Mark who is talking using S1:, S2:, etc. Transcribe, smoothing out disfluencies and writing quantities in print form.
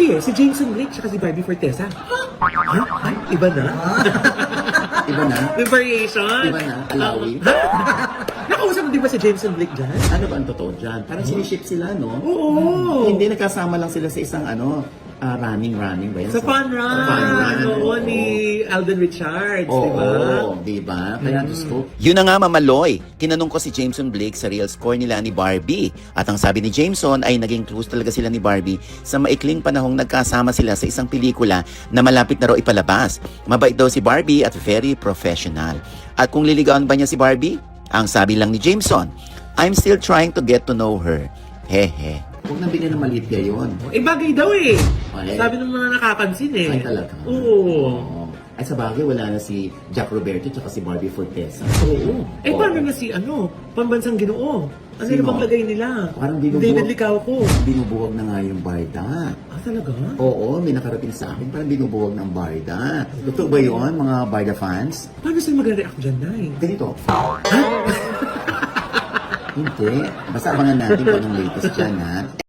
S1: Hindi, si Jameson Blake tsaka si Barbie Fortesa. Ha? Iba na?
S2: Iba na?
S1: May variation?
S2: Iba na? Alawi?
S1: Nakausap mo di ba si Jameson Blake dyan?
S2: Ano ba ang totoo dyan? Parang siniship sila, no?
S1: Oo.
S2: Hindi nagkasama lang sila sa isang running ba yan?
S1: Sa Fun Run.
S2: Fun Run.
S1: Oo, ni Alden Richards, di ba?
S2: Oo, di ba? Kaya Diyos ko.
S3: Yun na nga, Mamaloy. Tinanong ko si Jameson Blake sa real score nila ni Barbie. At ang sabi ni Jameson ay naging close talaga sila ni Barbie sa maikling panahong nagkasama sila sa isang pelikula na malapit na raw ipalabas. Mabait daw si Barbie at very professional. At kung liligawan ba niya si Barbie? Ang sabi lang ni Jameson, I'm still trying to get to know her. Hehe.
S2: Huwag nang bigyan ng maliit ngayon.
S1: Eh, bagay daw eh.
S2: Ay.
S1: Sabi ng mga nakapansin eh.
S2: Ay, talaga?
S1: Oo.
S2: Ay, sa bagay, wala na si Jack Roberto at si Barbie Fortesa.
S1: Oo. Eh,
S2: Oo.
S1: paano na si pambansang ginoo? Ano
S2: Sino?
S1: yung bang lagay nila?
S2: Parang binubuwag.
S1: David Licauco.
S2: Binubuwag na nga yung Barda.
S1: Ah, talaga?
S2: Oo, may nakarating sa akin. Parang binubuwag ng Barda. Totoo ba yun, mga Barda fans?
S1: Paano sila mag-react dyan, Nay?
S2: Ganito. Hindi. Basta abangan natin kung anong latest dyan, ha?